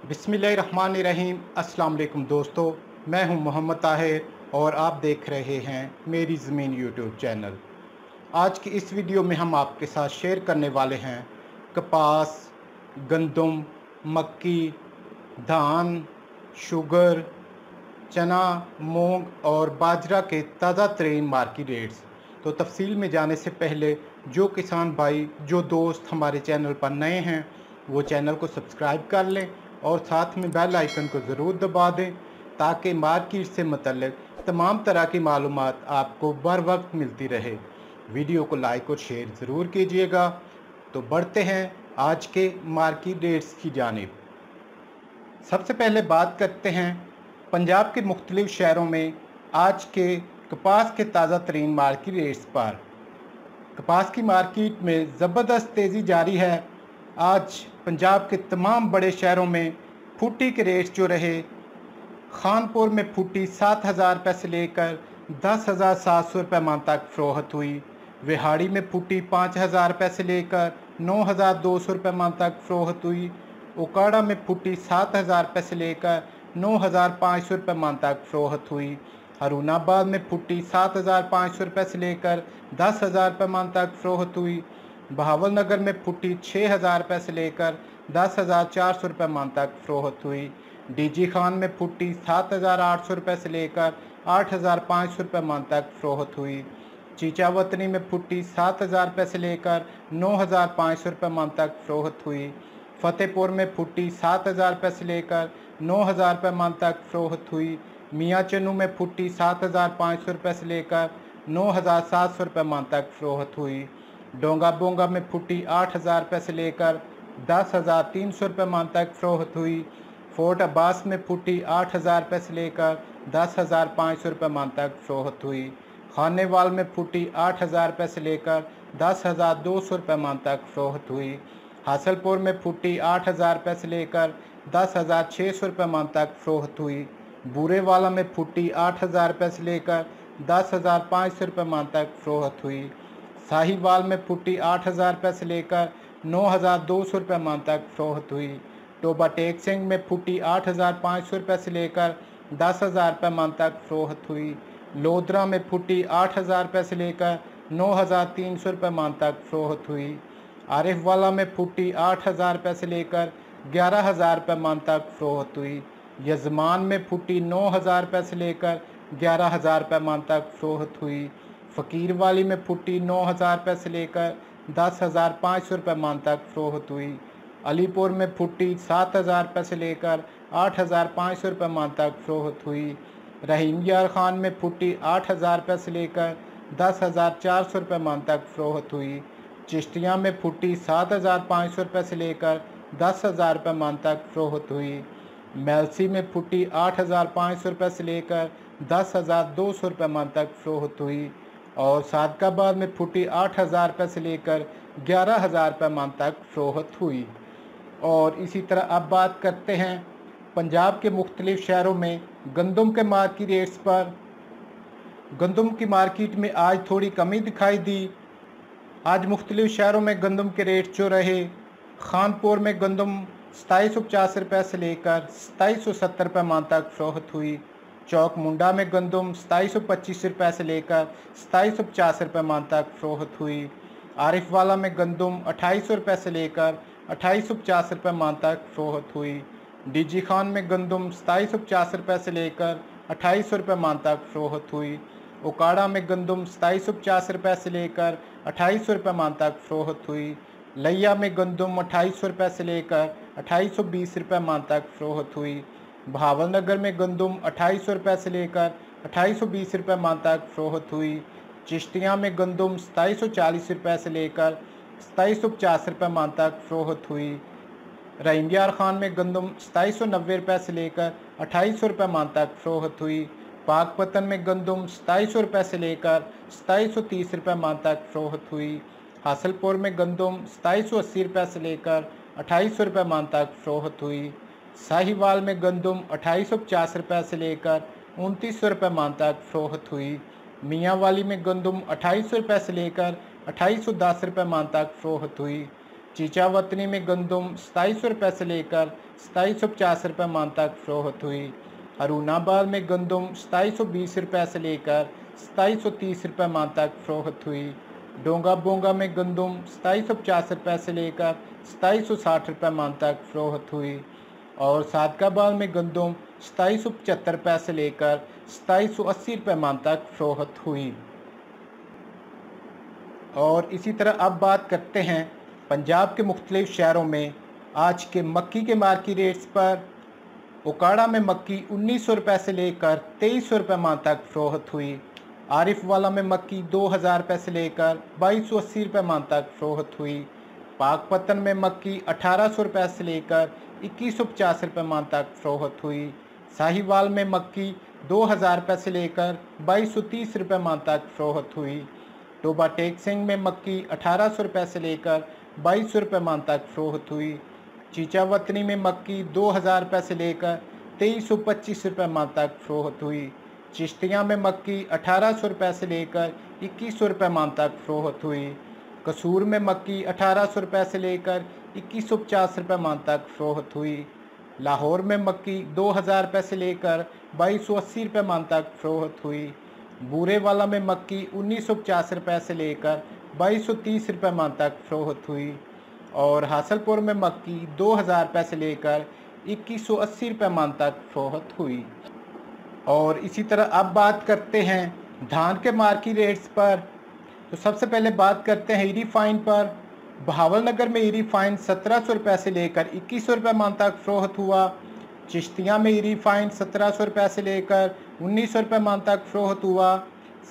बिस्मिल्लाहिर्रहमानिर्रहीम। अस्सलाम वालेकुम दोस्तों, मैं हूं मोहम्मद ताहिर और आप देख रहे हैं मेरी ज़मीन यूट्यूब चैनल। आज की इस वीडियो में हम आपके साथ शेयर करने वाले हैं कपास, गंदम, मक्की, धान, शुगर, चना, मूंग और बाजरा के ताज़ा तरीन मार्केट रेट्स। तो तफसील में जाने से पहले जो किसान भाई, जो दोस्त हमारे चैनल पर नए हैं, वो चैनल को सब्सक्राइब कर लें और साथ में बेल आइकन को ज़रूर दबा दें ताकि मार्केट से मुतल्लिक तमाम तरह की मालूमात आपको बर वक्त मिलती रहे। वीडियो को लाइक और शेयर ज़रूर कीजिएगा। तो बढ़ते हैं आज के मार्केट रेट्स की जानिब। सबसे पहले बात करते हैं पंजाब के मुख्तलिफ शहरों में आज के कपास के ताज़ा तरीन मार्केट रेट्स पर। कपास की मार्केट में ज़बरदस्त तेज़ी जारी है। आज पंजाब के तमाम बड़े शहरों में फुटी के रेट्स जो रहे, खानपुर में फुटी 7,000 रुपये से लेकर 10,700 रुपये मान तक फ़रोख्त हुई। विहाड़ी में फुटी 5,000 रुपये से लेकर 9,200 रुपये मान तक फ़रोख्त हुई। उकाड़ा में फुटी 7,000 रुपये से लेकर 9,500 रुपये मान तक फ़रोख्त हुई। हरुणाबाद में फुटी 7,500 रुपये से लेकर 10,000 रुपये मान तक फ़रोख्त हुई। बहावलनगर में फुटी 6,000 रुपये से लेकर 10,400 रुपये मान तक फ़रोख्त हुई। डीजी खान में फुटी 7,800 रुपये से लेकर 8,500 रुपये मान तक फ़रोख्त हुई। चीचावतनी में फुटी 7,000 रुपये से लेकर 9,500 रुपये मान तक फ़रोख्त हुई। फतेहपुर में फुटी 7,000 रुपये से लेकर 9,000 रुपये मान तक फ़रोख्त हुई। मियाँ चन्नू में फुटी 7,500 रुपये से लेकर 9,700 रुपये मान तक फ़रोख्त हुई। डोंगा बोंगा में फुटी 8,000 रुपये से लेकर 10,300 रुपये मान तक फ़रोख्त हुई। फोर्ट अब्बास में फुटी 8,000 रुपये से लेकर 10,500 रुपये मान तक फ़रोख्त हुई। खानेवाल में फुटी 8,000 रुपये से लेकर 10,200 रुपये मान तक फ़रोख्त हुई। हासलपुर में फुटी 8,000 रुपये से लेकर 10,600 रुपये मान तक फ़रोख्त हुई। बूरेवाला में फुटी 8,000 रुपये से लेकर 10,500 रुपये मान तक फ़रोख्त हुई। साहिवाल में फुटी 8,000 रुपये से लेकर 9,200 रुपये मान तक फ़रोख्त हुई। टोबा टेक सिंह में फुटी 8,500 रुपये से लेकर 10,000 रुपये मान तक फ़रोख्त हुई। लोधरा में फुटी 8,000 रुपये से लेकर 9,300 रुपये मान तक फ़रोख्त हुई। आरिफ वाला में फुटी 8,000 रुपये से लेकर 11,000 रुपये मान तक फ़रोख्त हुई। यजमान में फुटी 9,000 रुपये से लेकर 11,000 रुपये मान तक फ़रोख्त हुई। फ़कीर वाली में फुटी 9,000 रुपये से लेकर 10,500 रुपये मान तक फ़रोख्त हुई। अलीपुर में फुटी 7,000 रुपये से लेकर 8,500 रुपये मान तक फ़रोख्त हुई। रहीम यार खान में फुटी 8,000 रुपये से लेकर 10,400 रुपये मान तक फ़रोख्त हुई। चिश्तिया में फुटी 7,500 रुपये से लेकर 10,000 रुपये मान तक फ़रोख्त हुई। मेलसी में फुटी 8,500 रुपये से लेकर 10,200 रुपये मान तक फ़रोख्त हुई। और सादकाबाद में फुटी 8,000 रुपये से लेकर 11,000 रुपये मान तक फ़रोख्त हुई। और इसी तरह अब बात करते हैं पंजाब के मुख्तलिफ शहरों में गंदम के मार्केट रेट्स पर। गंदम की मार्केट में आज थोड़ी कमी दिखाई दी। आज मुख्तलिफ शहरों में गंदम के रेट जो रहे, खानपुर में गंदम 2750 रुपये से लेकर 2770 रुपये मान तक फ़रोख्त हुई। चौक मुंडा में गंदम 2725 रुपये से लेकर 2750 रुपये मान तक फ़रोख्त हुई। आरिफ वाला में गंदम 2800 रुपये से लेकर 2850 रुपये मान तक फ़रोख्त हुई। डीजी खान में गंदम 2750 रुपये से लेकर 2800 रुपये मान तक फ़रोख्त हुई। उकाड़ा में गंदम 2750 रुपये से लेकर 2800 रुपये मान तक फ़रोख्त हुई। लिया में गंदम 2800 रुपये से लेकर 2820 रुपये मान तक फ़रोख्त हुई। बहावलनगर में गंदम 2800 रुपये से लेकर 2820 रुपये मान तक फ़रोख्त हुई। चिश्तिया में गंदम 2740 रुपये से लेकर 2750 रुपये मान तक फ़रोख्त हुई। रहीम यार खान में गंदम 2790 रुपये से लेकर 2800 रुपये मान तक फ़रोख्त हुई। पाकपतन में गंदम 2700 रुपये से लेकर 2730 रुपये मान तक फ़रोख्त हुई। हासलपुर में गंदम 2780 रुपये से लेकर 2800 रुपये मान तक फ़रोख्त हुई। साहिवाल में गंदम 2850 रुपये से लेकर 2900 रुपये मान तक फ़रोख्त हुई। मियाँ वाली में गंदम 2800 रुपये से लेकर 2810 रुपये मान तक फ़रोख्त हुई। चीचावतनी में गंदम 2700 रुपये से लेकर 2750 रुपये मन तक फ़रोख्त हुई। हरूनाबाद में गंदम 2720 रुपये से लेकर 2730 रुपये मन तक फ़रोख्त हुई। डोंगा बोंगा में गंदम 2750 रुपये से लेकर 2760 रुपये मन तक फ़रोख्त हुई। और सादकाबाद में गंदम 2775 रुपये से लेकर 2780 रुपये मन तक फ़रोख्त हुई। और इसी तरह अब बात करते हैं पंजाब के मुख्तलिफ शहरों में आज के मक्की के मार्केट रेट्स पर। उकाड़ा में मक्की 1900 रुपये से लेकर 2300 रुपये मन तक फ़रोख्त हुई। आरिफ वाला में मक्की 2000 रुपये से लेकर 2280 रुपये मन तक फ़रोख्त हुई। पाकपतन में मक्की 1800 रुपये से लेकर 2150 रुपये मन तक फ़रोख्त हुई। साहिवाल में मक्की 2000 रुपये से लेकर 2230 रुपये मन तक फ़रोख्त हुई। टोबा टेक सिंह में मक्की 1800 रुपये से लेकर 2200 रुपये मन तक फ़रोख्त हुई। चीचावतनी में मक्की 2000 रुपये से लेकर 2325 रुपये मन तक फ़रोख्त हुई। चिश्तिया में मक्की 1800 रुपये से लेकर 2100 रुपये मन तक फ़रोख्त हुई। कसूर में मक्की 1800 रुपये से लेकर 2150 रुपये मन तक फ़रोख्त हुई। लाहौर में मक्की 2000 रुपये से लेकर 2280 रुपये मन तक फ़रोख्त हुई। बूरे वाला में मक्की 1950 रुपये से लेकर 2230 रुपये मन तक फ़रोख्त हुई। और हासलपुर में मक्की 2000 रुपये से लेकर 2180 रुपये मन तक फ़रोख्त हुई। और इसी तरह अब बात करते हैं धान के मार्केट रेट्स पर। तो सबसे पहले बात करते हैं ईरी फाइन पर। बहावलनगर में ईरी फाइन 1700 रुपये से लेकर 2100 रुपये मन तक फ़रोख्त हुआ। चिश्तिया में ईरी फाइन 1700 रुपये से लेकर 1900 रुपये मन तक फ़रोख्त हुआ।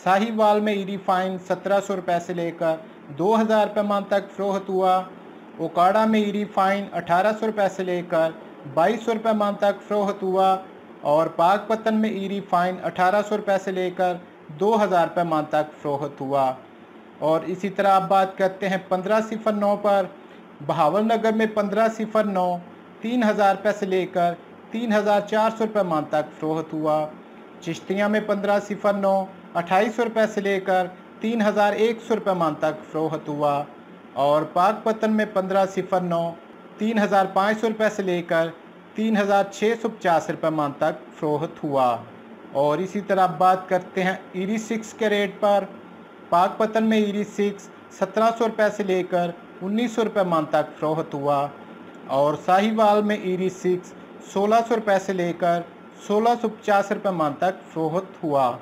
साहिवाल में ईरी फाइन 1700 रुपये से लेकर 2000 रुपये मन तक फ़रोख्त हुआ। उकाड़ा में ईरी फाइन 1800 रुपये से लेकर 2200 रुपये मन तक फ़रोख्त हुआ। और पाकपतन में ईरी फाइन 1800 रुपये से लेकर 2000 रुपये मन तक फ़रोख्त हुआ। और इसी तरह आप बात करते हैं 1509 पर। बहावलनगर में 1509 3000 रुपये से लेकर 3400 रुपये मन तक फ़रोख्त हुआ। चिश्तिया में 1509 2800 रुपये से लेकर 3100 रुपये मन तक फ़रोख्त हुआ। और पाकपतन में 1509 3500 रुपये से लेकर 3650 रुपये मन तक फ़रोख्त हुआ। और इसी तरह आप बात करते हैं ईरी 6 के रेट पर। पाकपतन में ईरी 6 1700 रुपये से लेकर 1900 रुपये मन तक फ़रोख्त हुआ। और साहिवाल में ईरी 6 1600 रुपये से लेकर 1650 रुपये मन तक फ़रोख्त हुआ।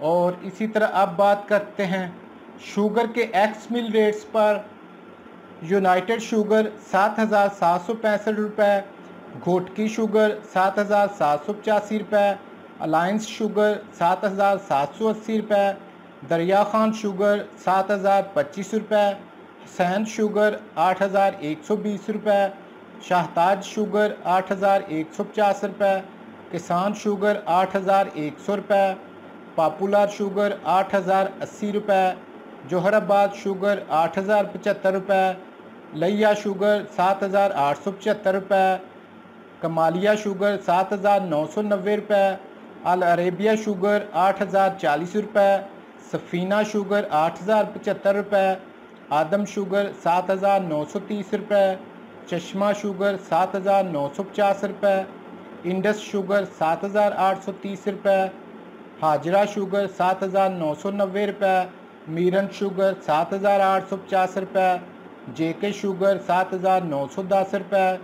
और इसी तरह अब बात करते हैं शुगर के एक्स मिल रेट्स पर। यूनाइटेड शुगर 7765 रुपये, घोटकी शुगर 7785 रुपये, अलायंस शुगर 7780 रुपये, दरिया खान शुगर 7025 रुपये, हुसैन शुगर 8120 रुपये, शाहताज शुगर 8150 रुपये, किसान शुगर 8100 रुपये, पॉपुलर शुगर 8080 रुपये, जोहराबाद शुगर 8075 रुपये, लिया शुगर 7875 रुपये, कमालिया शुगर 7990 रुपये, अल अरेबिया शुगर 8040 रुपये, सफ़ीना शुगर 8075 रुपये, आदम शुगर 7930 रुपये, चश्मा शुगर 7950 रुपये, इंडस शुगर 7830 रुपये, हाजरा शुगर 7990 रुपये, मीरन शुगर 7850 रुपये, जेके शुगर 7910 रुपये,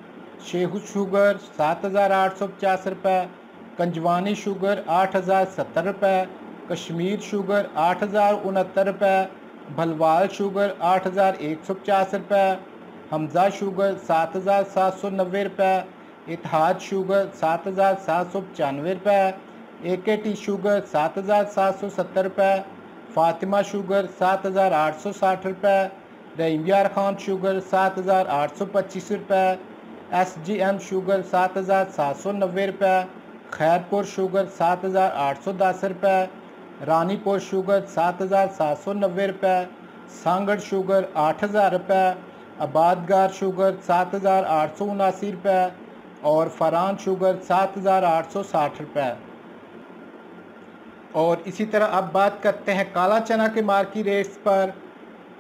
शेहू शुगर 7850 रुपये, कंजवानी शुगर 8070 रुपये, कश्मीर शुगर 8069 रुपये, भलवाल शुगर 8150 रुपये, हमजा शुगर 7790 रुपये, इतिहाद शुगर 7795 रुपये, AKT शुगर 7770 रुपये, फातिमा शुगर 7860 रुपये, रहीमयार खान शुगर 7825 रुपये, SGM शुगर 7790 रुपये, खैरपुर शुगर 7810 रुपये, रानीपुर शुगर 7790 रुपये, सांगड़ शुगर 8000 रुपये, आबादगार शुगर 7879 रुपये और फरान शुगर 7860 रुपये। और इसी तरह अब बात करते हैं काला चना के मार्केट रेट्स पर।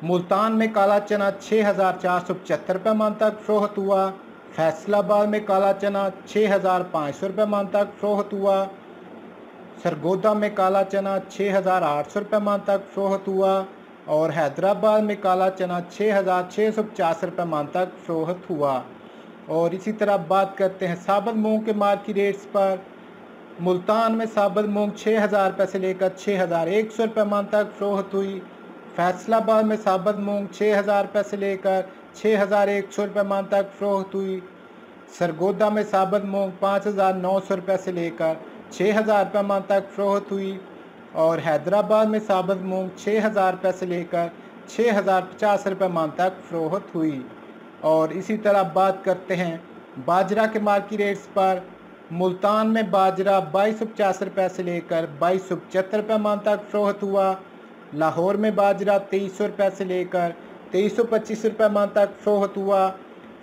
मुल्तान में काला चना 6475 रुपये मन तक फ़रोख्त हुआ। फैसलाबाद में काला चना 6,500 रुपये मन तक फ़रोख्त हुआ। सरगोदा में काला चना 6,800 रुपये मन तक फ़रोख्त हुआ और हैदराबाद में काला चना 6,650 रुपये मन तक फ़रोख्त हुआ। और इसी तरह बात करते हैं साबुत मूंग के मार्केट रेट्स पर। मुल्तान में साबुत मूंग 6,000 रुपये से लेकर 6,100 रुपये मन तक फ़रोख्त हुई। फैसलाबाद में साबुत मूंग 6,000 रुपये से लेकर 6,100 रुपये मन तक फ़रोख्त हुई। सरगोदा में साबुत मूंग 5,900 रुपये से लेकर 6,000 रुपये मन तक फ़रोख्त हुई और हैदराबाद में साबुत मूंग 6,000 रुपये से लेकर 6,050 रुपये मन तक फ़रोख्त हुई। और इसी तरह बात करते हैं बाजरा के मार्केट रेट्स पर। मुल्तान में बाजरा 2250 रुपये से लेकर 2275 रुपये मन तक फ़रोख्त हुआ। लाहौर में बाजरा 2300 रुपये से लेकर 2325 रुपये मन तक फ़रोख्त हुआ।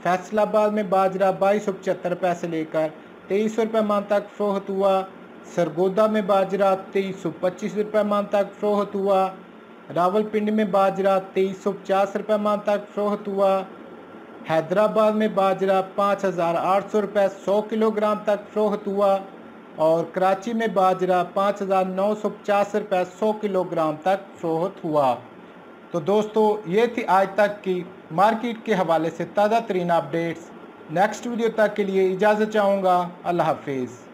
फैसलाबाद में बाजरा 2275 रुपये से लेकर 2300 रुपये मन तक फ़रोख्त हुआ। सरगोदा में बाजरा 2325 रुपये मन तक फ़रोख्त हुआ। रावलपिंडी में बाजरा 2350 रुपये मन तक फ़रोख्त हुआ। हैदराबाद में बाजरा 5,800 रुपये 100 किलोग्राम तक फ़रोख्त हुआ और कराची में बाजरा 5,950 रुपये 100 किलोग्राम तक फ़रोख्त हुआ। तो दोस्तों ये थी आज तक की मार्केट के हवाले से ताज़ा तरीन अपडेट्स। नेक्स्ट वीडियो तक के लिए इजाज़त चाहूँगा। अल्लाह हाफिज़।